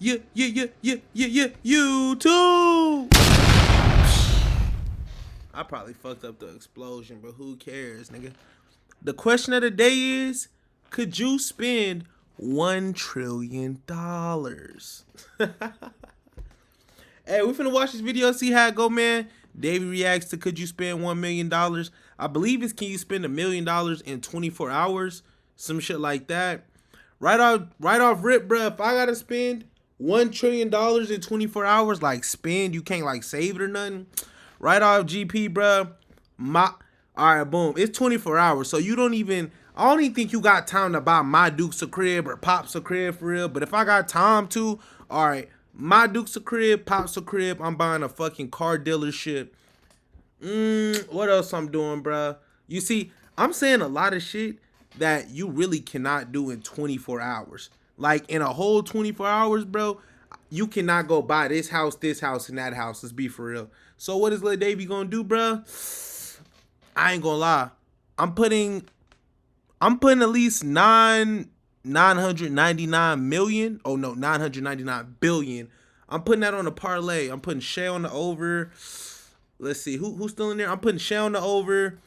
YouTube. I probably fucked up the explosion, but who cares, nigga? The question of the day is, could you spend $1 trillion? Hey, we finna watch this video and see how it go, man. Davy reacts to could you spend $1 million? I believe it's can you spend $1 million in 24 hours? Some shit like that. Right off rip, bro. If I gotta spend $1 trillion in 24 hours, like spend, you can't like save it or nothing. Right off GP, bro. Alright, boom. It's 24 hours, so you don't even. I don't even think you got time to buy my Dukes a crib or Pops a crib for real. But if I got time to, alright, my Dukes a crib, Pops a crib, I'm buying a fucking car dealership. What else I'm doing, bro? You see, I'm saying a lot of shit that you really cannot do in 24 hours. Like in a whole 24 hours, bro, you cannot go buy this house, and that house. Let's be for real. So what is Lil Davy gonna do, bro? I ain't gonna lie. I'm putting at least 999 million. Oh no, 999 billion. I'm putting that on a parlay. I'm putting Shay on the over. Let's see who's still in there. I'm putting Shay on the over.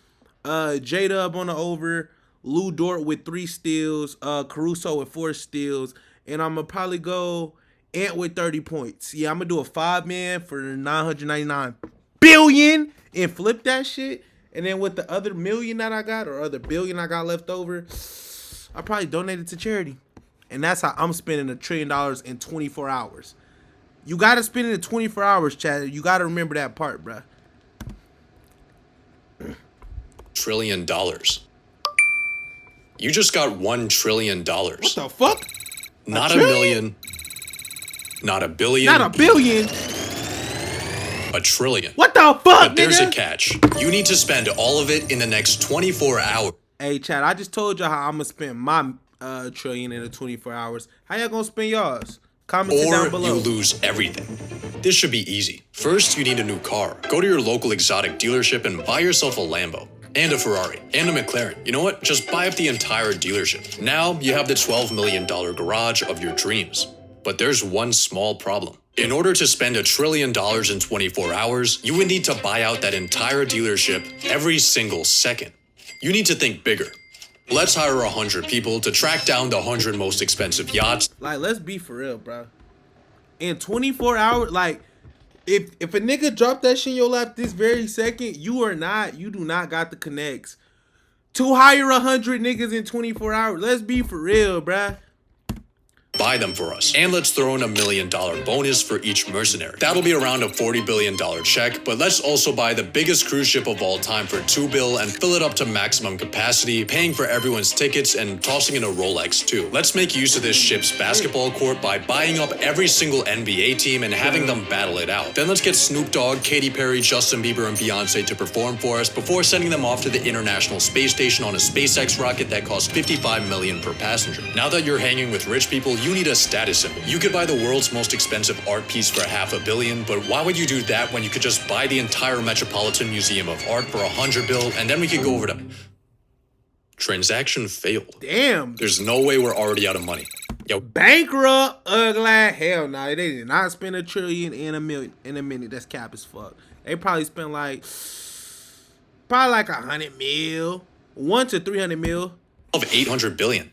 J-Dub on the over. Lou Dort with 3 steals. Caruso with 4 steals. And I'm gonna probably go Ant with 30 points. Yeah, I'm gonna do a 5-man for 999 billion and flip that shit. And then with the other million that I got, or other billion I got left over, I probably donate it to charity. And that's how I'm spending $1 trillion in 24 hours. You gotta spend it in 24 hours, Chad. You gotta remember that part, bruh. $1 trillion. You just got $1 trillion. What the fuck? Not a million. Not a billion. Not a billion. A trillion. What the fuck, But there's nigga? a catch. You need to spend all of it in the next 24 hours. Hey, Chad, I just told you how I'm gonna spend my trillion in the 24 hours. How y'all gonna spend yours? Comment it down Or below. you lose everything. This should be easy. First, you need a new car. Go to your local exotic dealership and buy yourself a Lambo. And a Ferrari. And a McLaren. You know what? Just buy up the entire dealership. Now, you have the $12 million garage of your dreams. But there's one small problem. In order to spend $1 trillion in 24 hours, you would need to buy out that entire dealership every single second. You need to think bigger. Let's hire 100 people to track down the 100 most expensive yachts. Like, let's be for real, bro. In 24 hours, like, if a nigga drop that shit in your lap this very second, you do not got the connects to hire 100 niggas in 24 hours. Let's be for real, bruh. Buy them for us. And let's throw in $1 million bonus for each mercenary. That'll be around a $40 billion check, but let's also buy the biggest cruise ship of all time for $2 billion and fill it up to maximum capacity, paying for everyone's tickets and tossing in a Rolex too. Let's make use of this ship's basketball court by buying up every single NBA team and having them battle it out. Then let's get Snoop Dogg, Katy Perry, Justin Bieber, and Beyonce to perform for us before sending them off to the International Space Station on a SpaceX rocket that costs $55 million per passenger. Now that you're hanging with rich people, you need a status symbol. You could buy the world's most expensive art piece for $500 million, but why would you do that when you could just buy the entire Metropolitan Museum of Art for $100 billion and then we could go over to... Transaction failed. Damn. There's no way we're already out of money. Yo, Bankrupt, ugly. Hell no, they did not spend $1 trillion in a minute. That's cap as fuck. They probably spent like 100 mil, 1 to 300 mil. of 800 billion.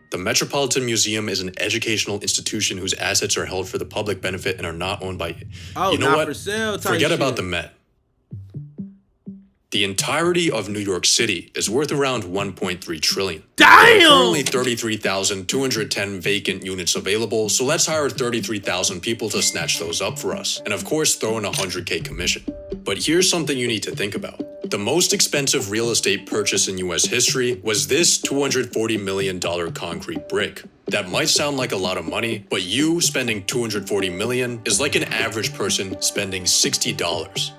The Metropolitan Museum is an educational institution whose assets are held for the public benefit and are not owned by... Oh, you know not what? for sale type Forget about shit. the Met. The entirety of New York City is worth around 1.3 trillion. Damn! There are currently 33,210 vacant units available, so let's hire 33,000 people to snatch those up for us. And of course, throw in a 100K commission. But here's something you need to think about. The most expensive real estate purchase in US history was this $240 million concrete brick. That might sound like a lot of money, but you spending $240 million is like an average person spending $60.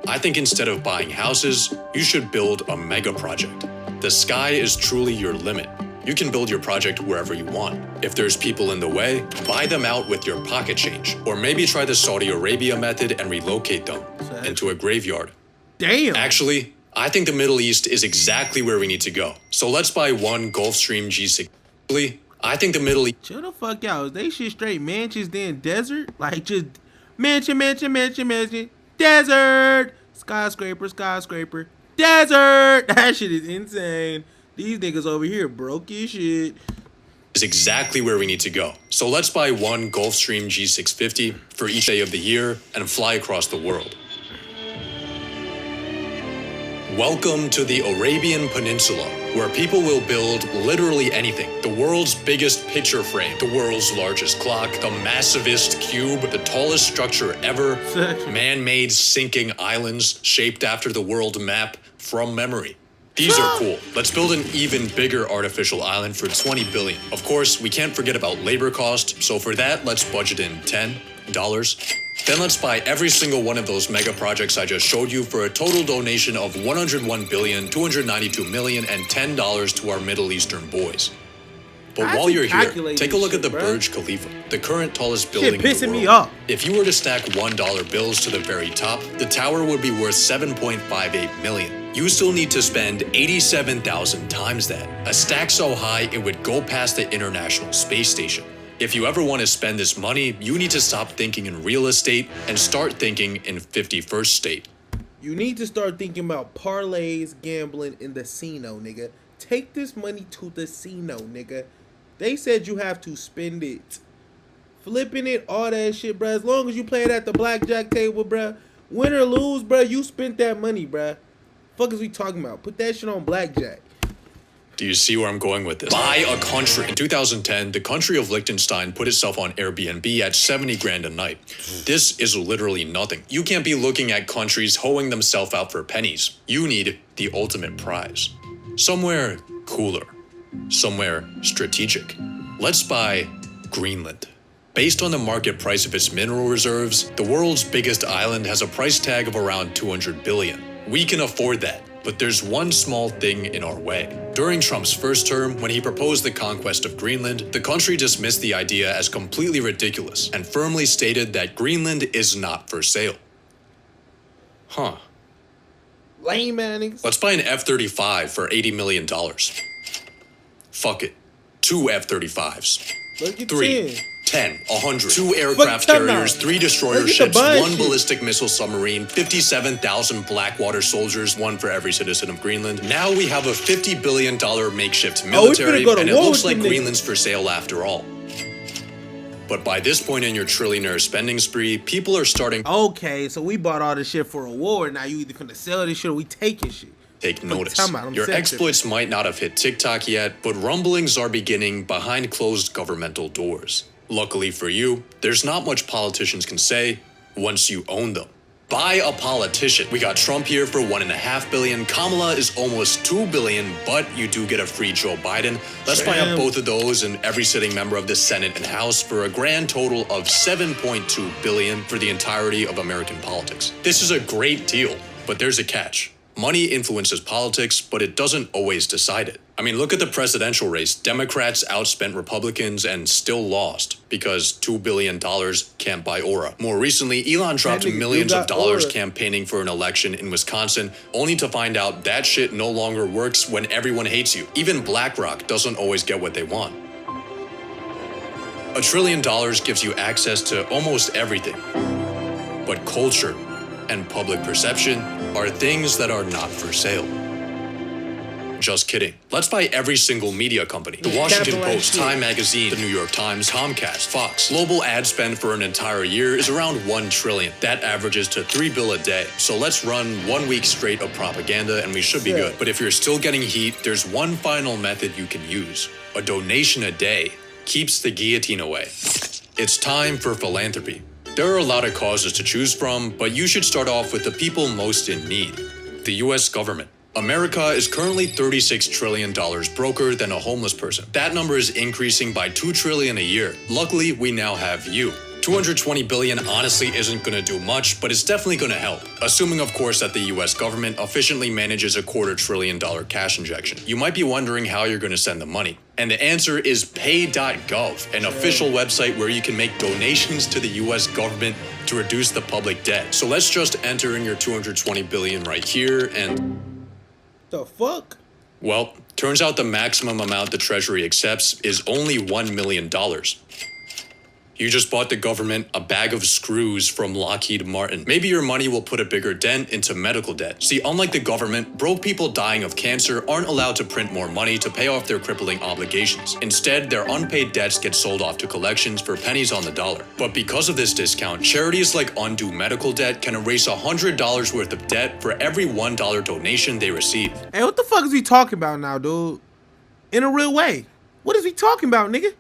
I think instead of buying houses, you should build a mega project. The sky is truly your limit. You can build your project wherever you want. If there's people in the way, buy them out with your pocket change. Or maybe try the Saudi Arabia method and relocate them into a graveyard. Damn. Actually, I think the Middle East is exactly where we need to go. So let's buy one Gulfstream G6. I think the Middle East Chill the fuck out. Is they shit straight mansions then desert? Like just mansion, mansion, mansion, mansion, desert, skyscraper, skyscraper, desert. That shit is insane. These niggas over here broke as shit. is exactly where we need to go. So let's buy one Gulfstream G650 for each day of the year and fly across the world. Welcome to the Arabian Peninsula, where people will build literally anything. The world's biggest picture frame, the world's largest clock, the massivest cube, the tallest structure ever, man-made sinking islands shaped after the world map from memory. These are cool. Let's build an even bigger artificial island for 20 billion. Of course, we can't forget about labor cost, so for that, let's budget in $10. Then let's buy every single one of those mega projects I just showed you for a total donation of $101,292,000,000 and $10 to our Middle Eastern boys. But while you're here, take a look at the Burj Khalifa, the current tallest building in the world. Shit pissing me off. If you were to stack $1 bills to the very top, the tower would be worth $7.58 million. You still need to spend 87,000 times that. A stack so high it would go past the International Space Station. If you ever want to spend this money, you need to stop thinking in real estate and start thinking in 51st state. You need to start thinking about parlays, gambling, and the casino, nigga. Take this money to the casino, nigga. They said you have to spend it. Flipping it, all that shit, bruh. As long as you play it at the blackjack table, bruh. Win or lose, bruh, you spent that money, bruh. Fuck is we talking about? Put that shit on blackjack. Do you see where I'm going with this? Buy a country. In 2010, the country of Liechtenstein put itself on Airbnb at 70 grand a night. This is literally nothing. You can't be looking at countries hoeing themselves out for pennies. You need the ultimate prize. Somewhere cooler. Somewhere strategic. Let's buy Greenland. Based on the market price of its mineral reserves, the world's biggest island has a price tag of around 200 billion. We can afford that. But there's one small thing in our way. During Trump's first term, when he proposed the conquest of Greenland, the country dismissed the idea as completely ridiculous and firmly stated that Greenland is not for sale. Huh. Lame man niggas. Let's buy an F-35 for $80 million. Fuck it. 2 F-35s. Let's get 3, 10. 10, 100, 2 aircraft carriers, 3 destroyer ships, 1 ballistic missile submarine, 57,000 Blackwater soldiers, 1 for every citizen of Greenland. Now we have a $50 billion makeshift military, and it looks like Greenland's for sale after all. But by this point in your trillionaire spending spree, people are starting. Okay, so we bought all this shit for a war. Now you either finna sell this shit or we taking shit. Take notice. Your exploits might not have hit TikTok yet, but rumblings are beginning behind closed governmental doors. Luckily for you, there's not much politicians can say once you own them. Buy a politician. We got Trump here for $1.5 billion. Kamala is almost $2 billion, but you do get a free Joe Biden. Let's buy up both of those and every sitting member of the Senate and House for a grand total of $7.2 billion for the entirety of American politics. This is a great deal, but there's a catch. Money influences politics, but it doesn't always decide it. I mean, look at the presidential race. Democrats outspent Republicans and still lost because $2 billion can't buy aura. More recently, Elon dropped millions of dollars campaigning for an election in Wisconsin, only to find out that shit no longer works when everyone hates you. Even BlackRock doesn't always get what they want. $1 trillion gives you access to almost everything. But culture and public perception are things that are not for sale. Just kidding. Let's buy every single media company. The Washington Post, Time Magazine, the New York Times, Comcast, Fox. Global ad spend for an entire year is around $1 trillion. That averages to $3 billion a day. So let's run 1 week straight of propaganda and we should be good. But if you're still getting heat, there's one final method you can use. A donation a day keeps the guillotine away. It's time for philanthropy. There are a lot of causes to choose from, but you should start off with the people most in need. The US government. America is currently $36 trillion broker than a homeless person. That number is increasing by $2 trillion a year. Luckily, we now have you. $220 billion honestly isn't gonna do much, but it's definitely gonna help. Assuming, of course, that the US government efficiently manages a $250 billion cash injection. You might be wondering how you're gonna send the money. And the answer is pay.gov, an official website where you can make donations to the US government to reduce the public debt. So let's just enter in your $220 billion right here and... The fuck? Well, turns out the maximum amount the Treasury accepts is only $1 million. You just bought the government a bag of screws from Lockheed Martin. Maybe your money will put a bigger dent into medical debt. See, unlike the government, broke people dying of cancer aren't allowed to print more money to pay off their crippling obligations. Instead, their unpaid debts get sold off to collections for pennies on the dollar. But because of this discount, charities like Undo Medical Debt can erase $100 worth of debt for every $1 donation they receive. Hey, what the fuck is he talking about now, dude? In a real way. What is he talking about, nigga?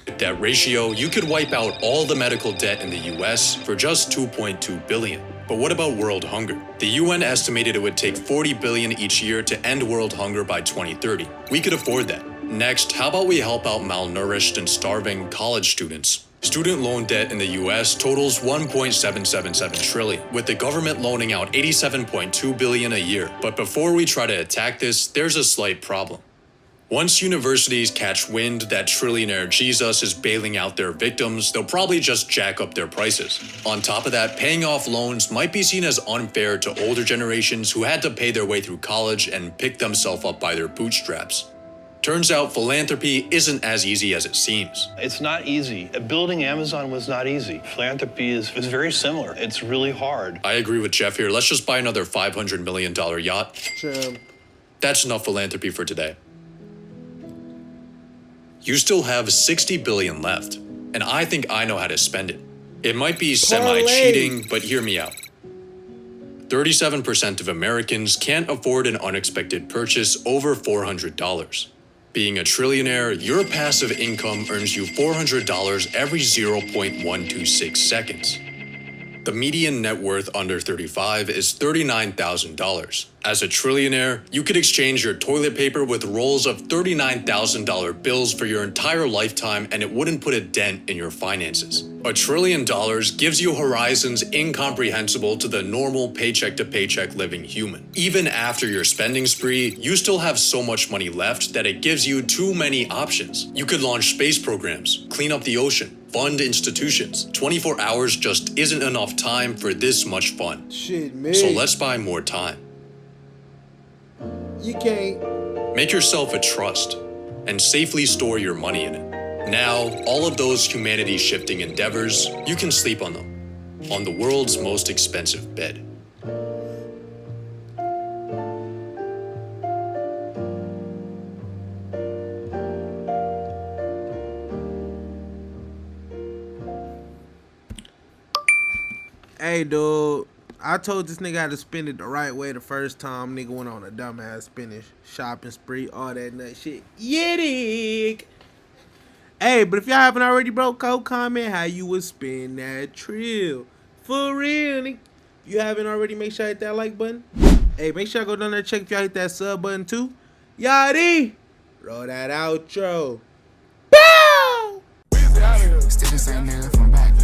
With that ratio, you could wipe out all the medical debt in the US for just $2.2 billion. But what about world hunger? The UN estimated it would take $40 billion each year to end world hunger by 2030. We could afford that. Next, how about we help out malnourished and starving college students? Student loan debt in the US totals $1.777 trillion, with the government loaning out $87.2 billion a year. But before we try to attack this, there's a slight problem. Once universities catch wind that trillionaire Jesus is bailing out their victims, they'll probably just jack up their prices. On top of that, paying off loans might be seen as unfair to older generations who had to pay their way through college and pick themselves up by their bootstraps. Turns out philanthropy isn't as easy as it seems. It's not easy. Building Amazon was not easy. Philanthropy is very similar. It's really hard. I agree with Jeff here. Let's just buy another $500 million yacht. Sure. That's enough philanthropy for today. You still have $60 billion left, and I think I know how to spend it. It might be semi-cheating, but hear me out. 37% of Americans can't afford an unexpected purchase over $400. Being a trillionaire, your passive income earns you $400 every 0.126 seconds. The median net worth under 35 is $39,000. As a trillionaire, you could exchange your toilet paper with rolls of $39,000 bills for your entire lifetime, and it wouldn't put a dent in your finances. $1 trillion gives you horizons incomprehensible to the normal paycheck-to-paycheck living human. Even after your spending spree, you still have so much money left that it gives you too many options. You could launch space programs, clean up the ocean, fund institutions. 24 hours just isn't enough time for this much fun. Shit, man. So let's buy more time. You can't. Make yourself a trust and safely store your money in it. Now, all of those humanity-shifting endeavors, you can sleep on them, on the world's most expensive bed. Hey, dude. I told this nigga how to spend it the right way the first time. Nigga went on a dumbass spinach shopping spree, all that nut shit. Yeah, dig. Hey, but if y'all haven't already, bro, go comment how you would spend that trill. For real, nigga. You haven't already, make sure I hit that like button. Hey, make sure I go down there and check if y'all hit that sub button too. Yachty. Roll that outro. Bow! Still the same nigga from back